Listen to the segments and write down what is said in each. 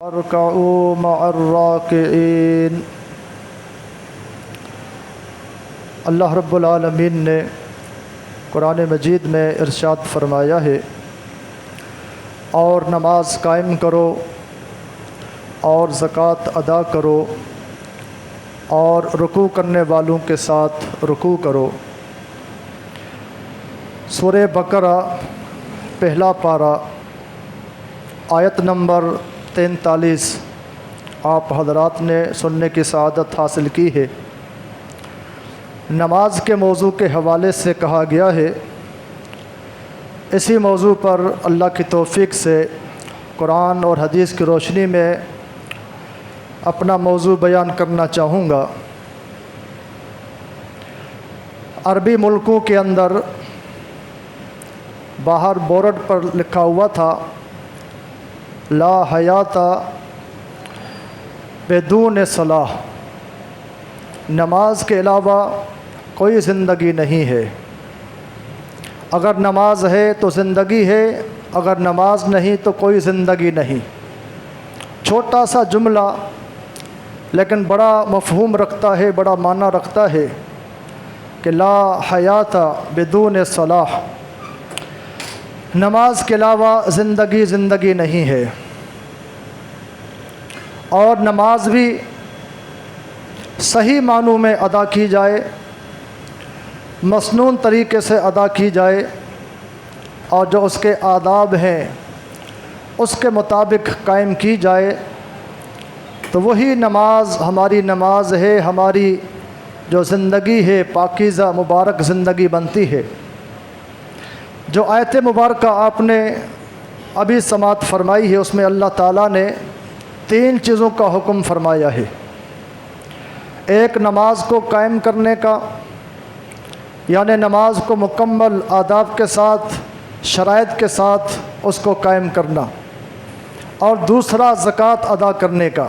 ارکعوا مع الراکعین۔ اللہ رب العالمین نے قرآن مجید میں ارشاد فرمایا ہے، اور نماز قائم کرو اور زکوٰۃ ادا کرو اور رکوع کرنے والوں کے ساتھ رکوع کرو۔ سورہ بقرہ پہلا پارہ آیت نمبر 43 آپ حضرات نے سننے کی سعادت حاصل کی ہے۔ نماز کے موضوع کے حوالے سے کہا گیا ہے، اسی موضوع پر اللہ کی توفیق سے قرآن اور حدیث کی روشنی میں اپنا موضوع بیان کرنا چاہوں گا۔ عربی ملکوں کے اندر باہر بورڈ پر لکھا ہوا تھا، لا حیات بدون صلاح، نماز کے علاوہ کوئی زندگی نہیں ہے۔ اگر نماز ہے تو زندگی ہے، اگر نماز نہیں تو کوئی زندگی نہیں۔ چھوٹا سا جملہ لیکن بڑا مفہوم رکھتا ہے، بڑا معنی رکھتا ہے کہ لا حیات بدون صلاح، نماز کے علاوہ زندگی نہیں ہے۔ اور نماز بھی صحیح معنوں میں ادا کی جائے، مسنون طریقے سے ادا کی جائے، اور جو اس کے آداب ہیں اس کے مطابق قائم کی جائے، تو وہی نماز ہماری نماز ہے، ہماری جو زندگی ہے پاکیزہ مبارک زندگی بنتی ہے۔ جو آیت مبارکہ آپ نے ابھی سماعت فرمائی ہے، اس میں اللہ تعالیٰ نے 3 چیزوں کا حکم فرمایا ہے۔ ایک، نماز کو قائم کرنے کا، یعنی نماز کو مکمل آداب کے ساتھ، شرائط کے ساتھ اس کو قائم کرنا، اور دوسرا زکوٰۃ ادا کرنے کا،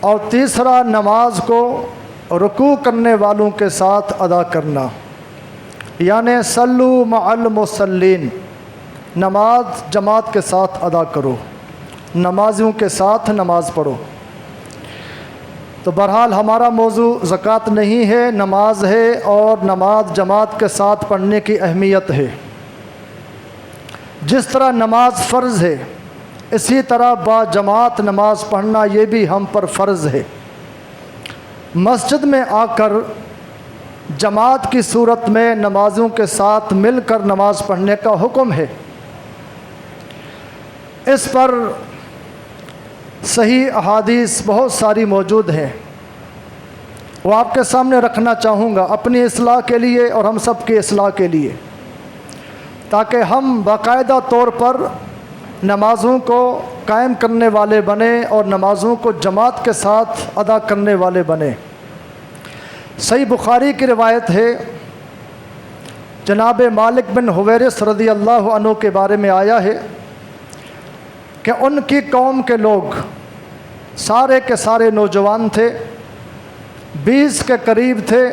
اور تیسرا نماز کو رکوع کرنے والوں کے ساتھ ادا کرنا، یعنی صلو مع المصلین، نماز جماعت کے ساتھ ادا کرو، نمازیوں کے ساتھ نماز پڑھو۔ تو بہرحال ہمارا موضوع زکوٰۃ نہیں ہے، نماز ہے، اور نماز جماعت کے ساتھ پڑھنے کی اہمیت ہے۔ جس طرح نماز فرض ہے، اسی طرح با جماعت نماز پڑھنا یہ بھی ہم پر فرض ہے۔ مسجد میں آ کر جماعت کی صورت میں نمازوں کے ساتھ مل کر نماز پڑھنے کا حکم ہے۔ اس پر صحیح احادیث بہت ساری موجود ہیں، وہ آپ کے سامنے رکھنا چاہوں گا اپنی اصلاح کے لیے اور ہم سب کی اصلاح کے لیے، تاکہ ہم باقاعدہ طور پر نمازوں کو قائم کرنے والے بنیں اور نمازوں کو جماعت کے ساتھ ادا کرنے والے بنیں۔ صحیح بخاری کی روایت ہے، جناب مالک بن حویرث رضی اللہ عنہ کے بارے میں آیا ہے کہ ان کی قوم کے لوگ سارے کے سارے نوجوان تھے، 20 کے قریب تھے،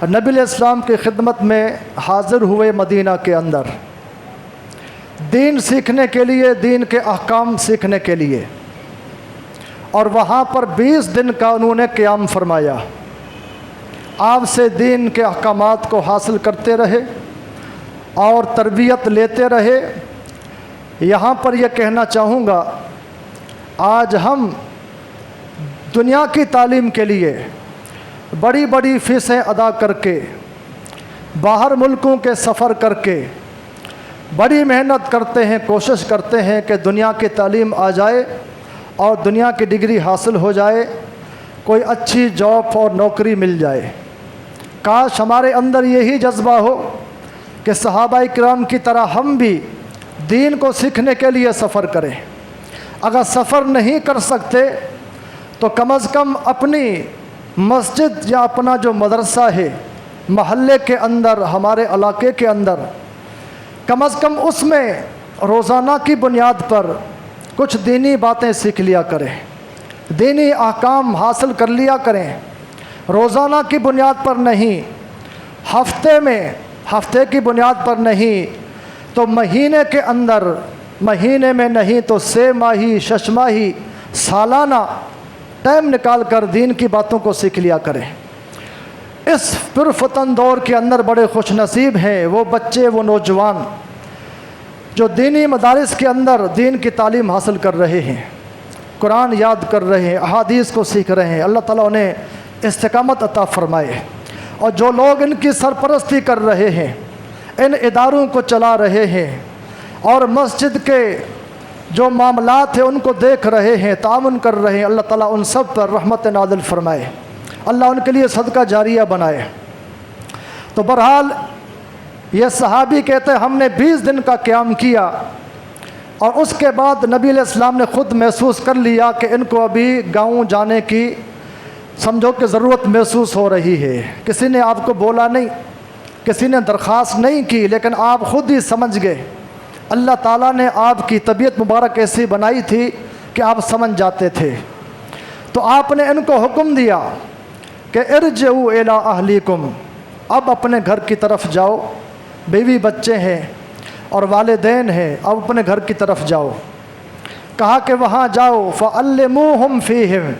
نبی علیہ السلام کی خدمت میں حاضر ہوئے مدینہ کے اندر دین سیکھنے کے لیے، دین کے احکام سیکھنے کے لیے، اور وہاں پر 20 دن کا انہوں نے قیام فرمایا، آپ سے دین کے احکامات کو حاصل کرتے رہے اور تربیت لیتے رہے۔ یہاں پر یہ کہنا چاہوں گا، آج ہم دنیا کی تعلیم کے لیے بڑی بڑی فیسیں ادا کر کے، باہر ملکوں کے سفر کر کے بڑی محنت کرتے ہیں، کوشش کرتے ہیں کہ دنیا کی تعلیم آ جائے اور دنیا کی ڈگری حاصل ہو جائے، کوئی اچھی جاب اور نوکری مل جائے۔ کاش ہمارے اندر یہی جذبہ ہو کہ صحابہ کرام کی طرح ہم بھی دین کو سیکھنے کے لیے سفر کریں۔ اگر سفر نہیں کر سکتے تو کم از کم اپنی مسجد یا اپنا جو مدرسہ ہے محلے کے اندر، ہمارے علاقے کے اندر، کم از کم اس میں روزانہ کی بنیاد پر کچھ دینی باتیں سیکھ لیا کریں، دینی احکام حاصل کر لیا کریں۔ روزانہ کی بنیاد پر نہیں، ہفتے کی بنیاد پر نہیں، تو مہینے کے اندر مہینے میں نہیں تو 6 ماہی 6 ماہی سالانہ ٹائم نکال کر دین کی باتوں کو سیکھ لیا کریں۔ اس پرفتن دور کے اندر بڑے خوش نصیب ہیں وہ بچے، وہ نوجوان جو دینی مدارس کے اندر دین کی تعلیم حاصل کر رہے ہیں، قرآن یاد کر رہے ہیں، احادیث کو سیکھ رہے ہیں۔ اللہ تعالیٰ انہیں استقامت عطا فرمائے۔ اور جو لوگ ان کی سرپرستی کر رہے ہیں، ان اداروں کو چلا رہے ہیں اور مسجد کے جو معاملات ہیں ان کو دیکھ رہے ہیں، تعاون کر رہے ہیں، اللہ تعالیٰ ان سب پر رحمت نازل فرمائے، اللہ ان کے لیے صدقہ جاریہ بنائے۔ تو بہرحال یہ صحابی کہتے ہیں ہم نے 20 دن کا قیام کیا اور اس کے بعد نبی علیہ السلام نے خود محسوس کر لیا کہ ان کو ابھی گاؤں جانے کی سمجھو کہ ضرورت محسوس ہو رہی ہے۔ کسی نے آپ کو بولا نہیں، کسی نے درخواست نہیں کی، لیکن آپ خود ہی سمجھ گئے۔ اللہ تعالیٰ نے آپ کی طبیعت مبارک ایسی بنائی تھی کہ آپ سمجھ جاتے تھے۔ تو آپ نے ان کو حکم دیا کہ ارجعوا الی اہلیکم، اب اپنے گھر کی طرف جاؤ، بیوی بچے ہیں اور والدین ہیں، اب اپنے گھر کی طرف جاؤ۔ کہا کہ وہاں جاؤ فعلموہم فیہم،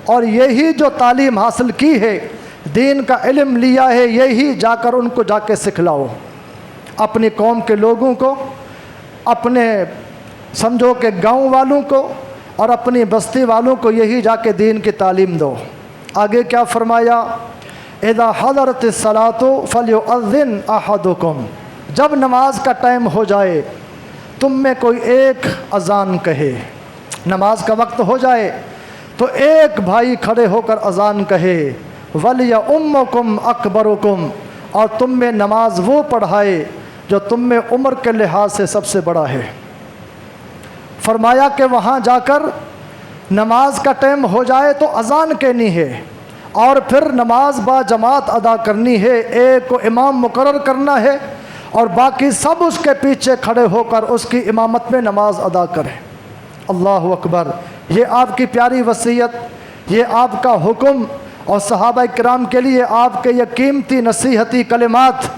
اور یہی جو تعلیم حاصل کی ہے، دین کا علم لیا ہے، یہی جا کر ان کو جا کے سکھلاؤ، اپنی قوم کے لوگوں کو، اپنے سمجھو کہ گاؤں والوں کو اور اپنی بستی والوں کو یہی جا کے دین کی تعلیم دو۔ آگے کیا فرمایا؟ اذا حضرت الصلاۃ فلیؤذن احدکم، جب نماز کا ٹائم ہو جائے تم میں کوئی ایک اذان کہے، نماز کا وقت ہو جائے تو ایک بھائی کھڑے ہو کر اذان کہے، وَلْيَؤُمَّكُمْ أَكْبَرُكُمْ، اور تم میں نماز وہ پڑھائے جو تم میں عمر کے لحاظ سے سب سے بڑا ہے۔ فرمایا کہ وہاں جا کر نماز کا ٹائم ہو جائے تو اذان کہنی ہے اور پھر نماز با جماعت ادا کرنی ہے، ایک کو امام مقرر کرنا ہے اور باقی سب اس کے پیچھے کھڑے ہو کر اس کی امامت میں نماز ادا کریں۔ اللہ اکبر، یہ آپ کی پیاری وصیت، یہ آپ کا حکم اور صحابہ کرام کے لیے آپ کے یہ قیمتی نصیحتی کلمات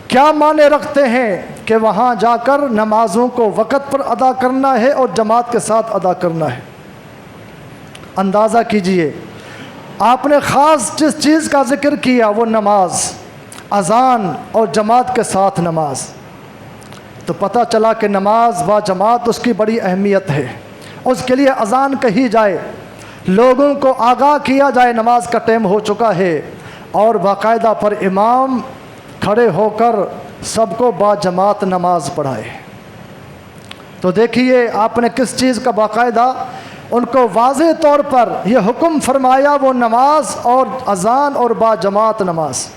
کیا معنی رکھتے ہیں کہ وہاں جا کر نمازوں کو وقت پر ادا کرنا ہے اور جماعت کے ساتھ ادا کرنا ہے۔ اندازہ کیجئے، آپ نے خاص جس چیز کا ذکر کیا وہ نماز، اذان اور جماعت کے ساتھ نماز، تو پتہ چلا کہ نماز با جماعت اس کی بڑی اہمیت ہے۔ اس کے لیے اذان کہی جائے، لوگوں کو آگاہ کیا جائے نماز کا ٹائم ہو چکا ہے، اور باقاعدہ پر امام کھڑے ہو کر سب کو با جماعت نماز پڑھائے۔ تو دیکھیے آپ نے کس چیز کا باقاعدہ ان کو واضح طور پر یہ حکم فرمایا، وہ نماز اور اذان اور با جماعت نماز۔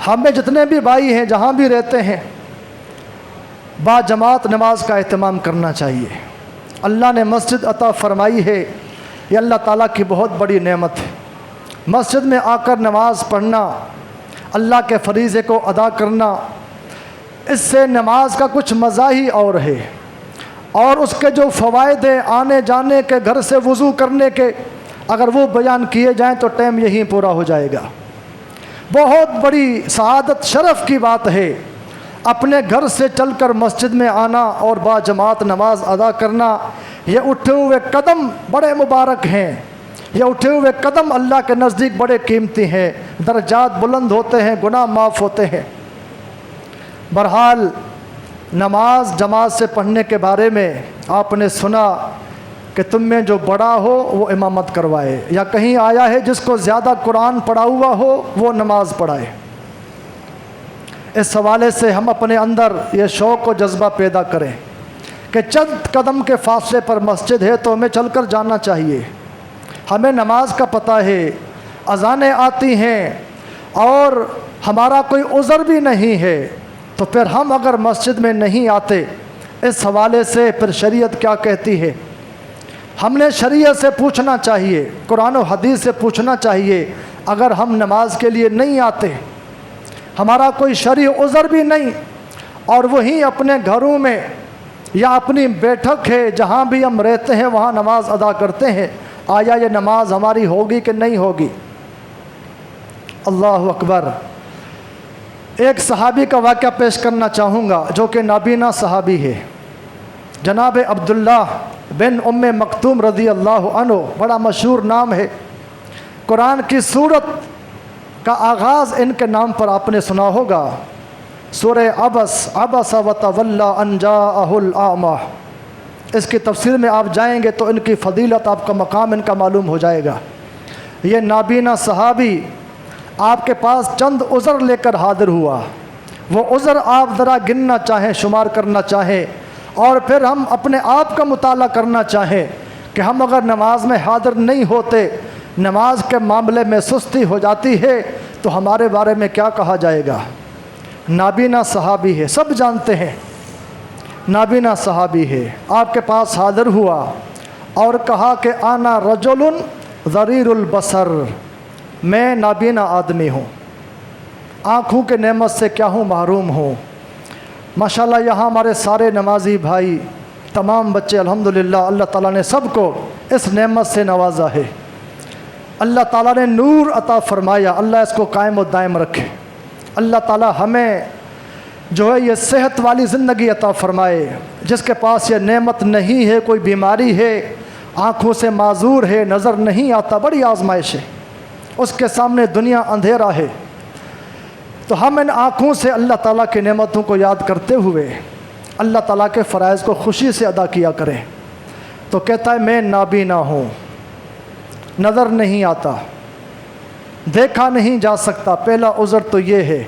ہمیں جتنے بھی بھائی ہیں جہاں بھی رہتے ہیں، با جماعت نماز کا اہتمام کرنا چاہیے۔ اللہ نے مسجد عطا فرمائی ہے، یہ اللہ تعالیٰ کی بہت بڑی نعمت ہے۔ مسجد میں آ کر نماز پڑھنا، اللہ کے فریضے کو ادا کرنا، اس سے نماز کا کچھ مزہ ہی اور ہے، اور اس کے جو فوائد ہیں آنے جانے کے، گھر سے وضو کرنے کے، اگر وہ بیان کیے جائیں تو ٹائم یہیں پورا ہو جائے گا۔ بہت بڑی سعادت شرف کی بات ہے اپنے گھر سے چل کر مسجد میں آنا اور با جماعت نماز ادا کرنا۔ یہ اٹھے ہوئے قدم بڑے مبارک ہیں، یہ اٹھے ہوئے قدم اللہ کے نزدیک بڑے قیمتی ہیں، درجات بلند ہوتے ہیں، گناہ معاف ہوتے ہیں۔ بہرحال نماز جماعت سے پڑھنے کے بارے میں آپ نے سنا کہ تم میں جو بڑا ہو وہ امامت کروائے، یا کہیں آیا ہے جس کو زیادہ قرآن پڑھا ہوا ہو وہ نماز پڑھائے۔ اس حوالے سے ہم اپنے اندر یہ شوق و جذبہ پیدا کریں کہ چند قدم کے فاصلے پر مسجد ہے تو ہمیں چل کر جانا چاہیے۔ ہمیں نماز کا پتہ ہے، اذانیں آتی ہیں اور ہمارا کوئی عذر بھی نہیں ہے، تو پھر ہم اگر مسجد میں نہیں آتے، اس حوالے سے پھر شریعت کیا کہتی ہے؟ ہم نے شریعت سے پوچھنا چاہیے، قرآن و حدیث سے پوچھنا چاہیے۔ اگر ہم نماز کے لیے نہیں آتے، ہمارا کوئی شرعی عذر بھی نہیں، اور وہیں اپنے گھروں میں یا اپنی بیٹھک ہے جہاں بھی ہم رہتے ہیں وہاں نماز ادا کرتے ہیں، آیا یہ نماز ہماری ہوگی کہ نہیں ہوگی؟ اللہ اکبر۔ ایک صحابی کا واقعہ پیش کرنا چاہوں گا جو کہ نابینا صحابی ہے، جناب عبداللہ بن ام مکتوم رضی اللہ عنہ، بڑا مشہور نام ہے۔ قرآن کی سورت کا آغاز ان کے نام پر آپ نے سنا ہوگا، سورہ عبس وتولی ان جاءہ الاعمی۔ اس کی تفسیر میں آپ جائیں گے تو ان کی فضیلت، آپ کا مقام ان کا معلوم ہو جائے گا۔ یہ نابینا صحابی آپ کے پاس چند عذر لے کر حاضر ہوا۔ وہ عذر آپ ذرا گننا چاہیں، شمار کرنا چاہیں، اور پھر ہم اپنے آپ کا مطالعہ کرنا چاہیں کہ ہم اگر نماز میں حاضر نہیں ہوتے، نماز کے معاملے میں سستی ہو جاتی ہے، تو ہمارے بارے میں کیا کہا جائے گا۔ نابینا صحابی ہے، سب جانتے ہیں نابینا صحابی ہے، آپ کے پاس حاضر ہوا اور کہا کہ انا رجل ضریر البصر، میں نابینا آدمی ہوں، آنکھوں کے نعمت سے کیا ہوں، محروم ہوں۔ ماشاءاللہ یہاں ہمارے سارے نمازی بھائی، تمام بچے الحمدللہ اللہ تعالیٰ نے سب کو اس نعمت سے نوازا ہے۔ اللہ تعالیٰ نے نور عطا فرمایا، اللہ اس کو قائم و دائم رکھے۔ اللہ تعالیٰ ہمیں جو ہے یہ صحت والی زندگی عطا فرمائے۔ جس کے پاس یہ نعمت نہیں ہے، کوئی بیماری ہے، آنکھوں سے معذور ہے، نظر نہیں آتا، بڑی آزمائش ہے، اس کے سامنے دنیا اندھیرا ہے، تو ہم ان آنکھوں سے اللہ تعالیٰ کی نعمتوں کو یاد کرتے ہوئے اللہ تعالیٰ کے فرائض کو خوشی سے ادا کیا کریں۔ تو کہتا ہے میں نابینا ہوں، نظر نہیں آتا، دیکھا نہیں جا سکتا۔ پہلا عذر تو یہ ہے،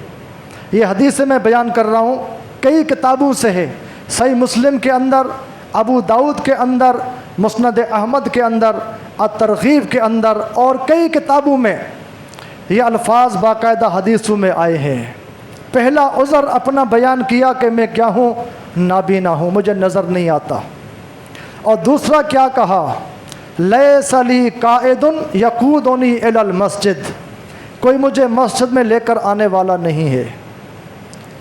یہ حدیث میں بیان کر رہا ہوں، کئی کتابوں سے ہے، صحیح مسلم کے اندر، ابو داؤد کے اندر، مسند احمد کے اندر، الترغیب کے اندر، اور کئی کتابوں میں یہ الفاظ باقاعدہ حدیثوں میں آئے ہیں۔ پہلا عذر اپنا بیان کیا کہ میں کیا ہوں، نابینا ہوں، مجھے نظر نہیں آتا۔ اور دوسرا کیا کہا، لیس لی قائد یقودنی الی المسجد، کوئی مجھے مسجد میں لے کر آنے والا نہیں ہے،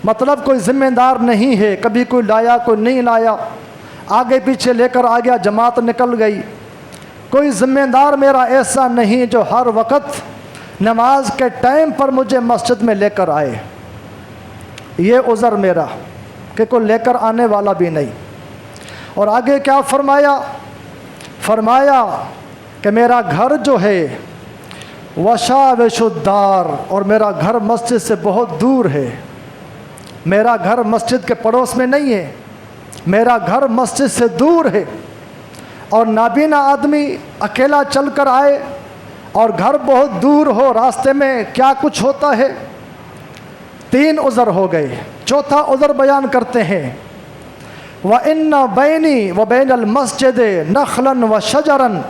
مطلب کوئی ذمہ دار نہیں ہے، کبھی کوئی لایا کوئی نہیں لایا، آگے پیچھے لے کر آ گیا، جماعت نکل گئی، کوئی ذمہ دار میرا ایسا نہیں جو ہر وقت نماز کے ٹائم پر مجھے مسجد میں لے کر آئے۔ یہ عذر میرا کہ کوئی لے کر آنے والا بھی نہیں۔ اور آگے کیا فرمایا، فرمایا کہ میرا گھر جو ہے وشاوش الدار، اور میرا گھر مسجد سے بہت دور ہے، میرا گھر مسجد کے پڑوس میں نہیں ہے، میرا گھر مسجد سے دور ہے۔ اور نابینا آدمی اکیلا چل کر آئے اور گھر بہت دور ہو، راستے میں کیا کچھ ہوتا ہے۔ تین عذر ہو گئے، چوتھا عذر بیان کرتے ہیں، وَإِنَّ بَيْنِي وَبَيْنَ الْمَسْجِدِ نَخْلًا وَشَجَرًا،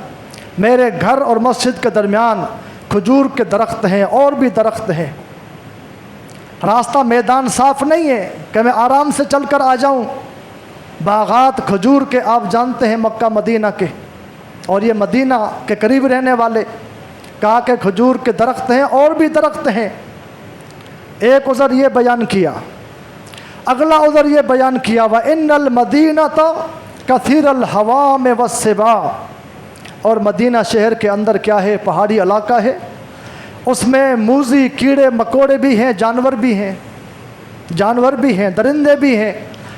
میرے گھر اور مسجد کے درمیان کھجور کے درخت ہیں اور بھی درخت ہیں۔ راستہ میدان صاف نہیں ہے کہ میں آرام سے چل کر آ جاؤں، باغات کھجور کے آپ جانتے ہیں مکہ مدینہ کے، اور یہ مدینہ کے قریب رہنے والے، کہا کہ کھجور کے درخت ہیں اور بھی درخت ہیں۔ ایک عذر یہ بیان کیا، اگلا عذر یہ بیان کیا، وَإِنَّ الْمَدِينَةَ كَثِيرَ الْحَوَامِ وَالسِّبَاعِ، اور مدینہ شہر کے اندر کیا ہے، پہاڑی علاقہ ہے، اس میں موذی کیڑے مکوڑے بھی ہیں، جانور بھی ہیں، درندے بھی ہیں،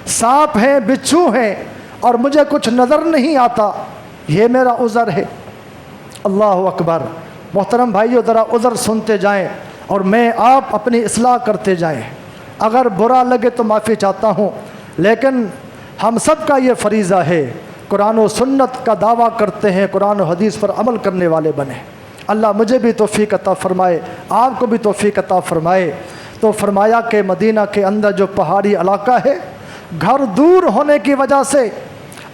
سانپ ہیں، بچھو ہیں، اور مجھے کچھ نظر نہیں آتا۔ یہ میرا عذر ہے۔ اللہ اکبر۔ محترم بھائیو، ذرا عذر سنتے جائیں اور میں آپ اپنی اصلاح کرتے جائیں۔ اگر برا لگے تو معافی چاہتا ہوں، لیکن ہم سب کا یہ فریضہ ہے، قرآن و سنت کا دعویٰ کرتے ہیں، قرآن و حدیث پر عمل کرنے والے بنے۔ اللہ مجھے بھی توفیق عطا فرمائے، آپ کو بھی توفیق عطا فرمائے۔ تو فرمایا کہ مدینہ کے اندر جو پہاڑی علاقہ ہے، گھر دور ہونے کی وجہ سے،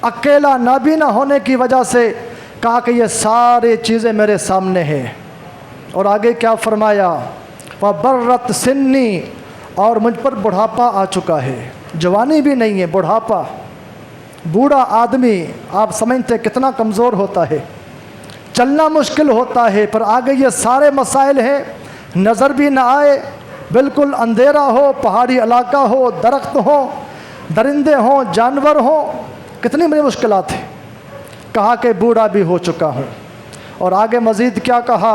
اکیلا نابینا ہونے کی وجہ سے، کہا کہ یہ سارے چیزیں میرے سامنے ہیں۔ اور آگے کیا فرمایا، وَبَرَّتْ سِنِّي، اور مجھ پر بڑھاپا آ چکا ہے، جوانی بھی نہیں ہے، بڑھاپا۔ بوڑھا آدمی آپ سمجھتے کتنا کمزور ہوتا ہے، چلنا مشکل ہوتا ہے، پر آگے یہ سارے مسائل ہیں، نظر بھی نہ آئے، بالکل اندھیرا ہو، پہاڑی علاقہ ہو، درخت ہوں، درندے ہوں، جانور ہوں، کتنی بڑی مشکلات ہیں۔ کہا کہ بوڑھا بھی ہو چکا ہوں۔ اور آگے مزید کیا کہا،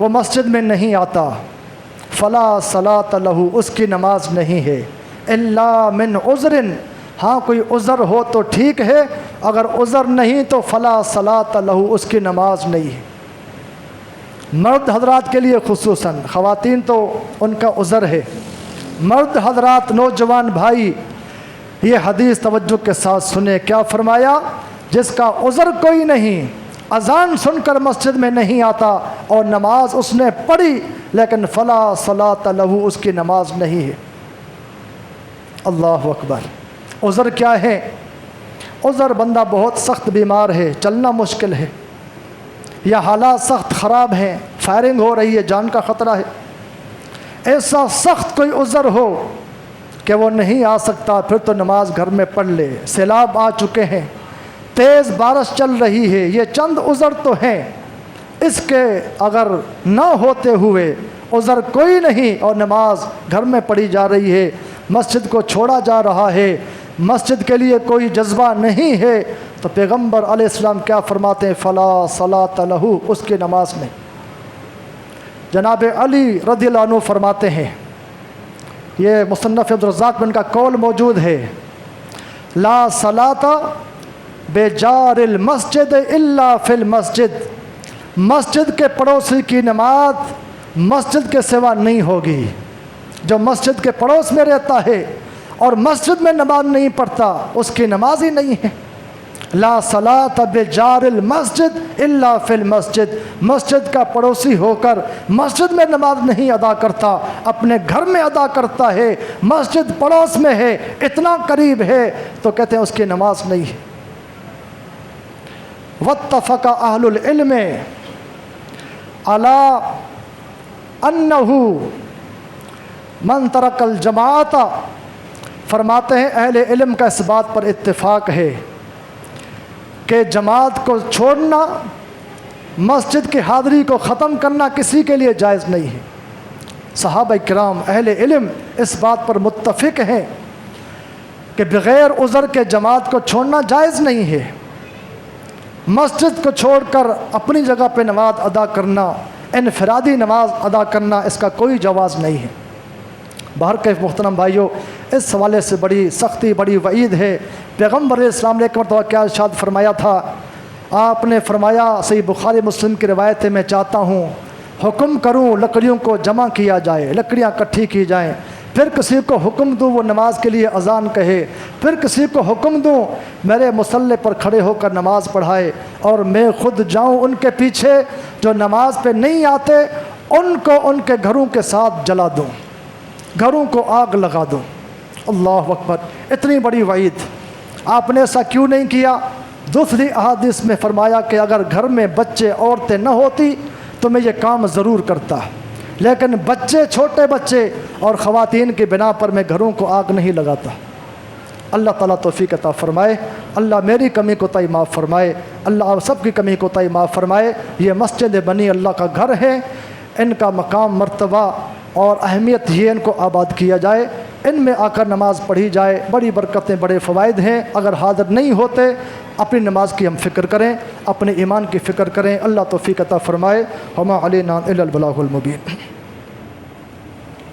وہ مسجد میں نہیں آتا، فلا صلاۃ لہ، اس کی نماز نہیں ہے، الا من عذر، ہاں کوئی عذر ہو تو ٹھیک ہے، اگر عذر نہیں تو فلا صلاۃ لہ، اس کی نماز نہیں ہے۔ مرد حضرات کے لیے خصوصاً، خواتین تو ان کا عذر ہے، مرد حضرات نوجوان بھائی یہ حدیث توجہ کے ساتھ سنیں، کیا فرمایا؟ جس کا عذر کوئی نہیں، اذان سن کر مسجد میں نہیں آتا اور نماز اس نے پڑھی لیکن فلا صلاۃ لہ، اس کی نماز نہیں ہے۔ اللہ اکبر۔ عذر کیا ہے؟ عذر بندہ بہت سخت بیمار ہے، چلنا مشکل ہے، یا حالات سخت خراب ہیں، فائرنگ ہو رہی ہے، جان کا خطرہ ہے، ایسا سخت کوئی عذر ہو کہ وہ نہیں آ سکتا، پھر تو نماز گھر میں پڑھ لے۔ سیلاب آ چکے ہیں، تیز بارش چل رہی ہے، یہ چند عذر تو ہیں، اس کے اگر نہ ہوتے ہوئے عذر کوئی نہیں اور نماز گھر میں پڑھی جا رہی ہے، مسجد کو چھوڑا جا رہا ہے، مسجد کے لیے کوئی جذبہ نہیں ہے، تو پیغمبر علیہ السلام کیا فرماتے ہیں؟ فلا صلاۃ لہ، اس کی نماز نہیں۔ جناب علی رضی اللہ عنہ فرماتے ہیں، یہ مصنف عبدالرزاق بن کا قول موجود ہے، لا صلاۃ بجار المسجد الا فی المسجد، مسجد کے پڑوسی کی نماز مسجد کے سوا نہیں ہوگی۔ جو مسجد کے پڑوس میں رہتا ہے اور مسجد میں نماز نہیں پڑھتا، اس کی نماز ہی نہیں ہے۔ لا صلاۃ بجار المسجد الا فی المسجد، مسجد کا پڑوسی ہو کر مسجد میں نماز نہیں ادا کرتا، اپنے گھر میں ادا کرتا ہے، مسجد پڑوس میں ہے، اتنا قریب ہے، تو کہتے ہیں اس کی نماز نہیں ہے۔ واتفق اہل العلم علی انہ من ترک الجماعت، فرماتے ہیں اہل علم کا اس بات پر اتفاق ہے کہ جماعت کو چھوڑنا، مسجد کی حاضری کو ختم کرنا کسی کے لیے جائز نہیں ہے۔ صحابہ کرام اہل علم اس بات پر متفق ہیں کہ بغیر عذر کے جماعت کو چھوڑنا جائز نہیں ہے۔ مسجد کو چھوڑ کر اپنی جگہ پہ نماز ادا کرنا، انفرادی نماز ادا کرنا، اس کا کوئی جواز نہیں ہے۔ باہر کے محترم بھائیوں، اس حوالے سے بڑی سختی، بڑی وعید ہے۔ پیغمبر علیہ السلام نے ایک مرتبہ کیا ارشاد فرمایا تھا؟ آپ نے فرمایا، صحیح بخاری مسلم کی روایت ہے، میں چاہتا ہوں حکم کروں لکڑیوں کو جمع کیا جائے، لکڑیاں اکٹھی کی جائیں، پھر کسی کو حکم دوں وہ نماز کے لیے اذان کہے، پھر کسی کو حکم دوں میرے مصلی پر کھڑے ہو کر نماز پڑھائے، اور میں خود جاؤں ان کے پیچھے جو نماز پہ نہیں آتے، ان کو ان کے گھروں کے ساتھ جلا دوں، گھروں کو آگ لگا دوں۔ اللہ اکبر، اتنی بڑی وعید۔ آپ نے ایسا کیوں نہیں کیا؟ دوسری احادیث میں فرمایا کہ اگر گھر میں بچے عورتیں نہ ہوتی تو میں یہ کام ضرور کرتا، لیکن بچے، چھوٹے بچے اور خواتین کی بنا پر میں گھروں کو آگ نہیں لگاتا۔ اللہ تعالیٰ توفیق عطا فرمائے، اللہ میری کمی کوتاہی معاف فرمائے، اللہ آپ سب کی کمی کوتاہی معاف فرمائے۔ یہ مسجد بنی اللہ کا گھر ہے، ان کا مقام، مرتبہ اور اہمیت یہ ان کو آباد کیا جائے، ان میں آ کر نماز پڑھی جائے، بڑی برکتیں، بڑے فوائد ہیں۔ اگر حاضر نہیں ہوتے، اپنی نماز کی ہم فکر کریں، اپنے ایمان کی فکر کریں۔ اللہ توفیق عطا فرمائے۔ وما علینا الا البلاغ المبین۔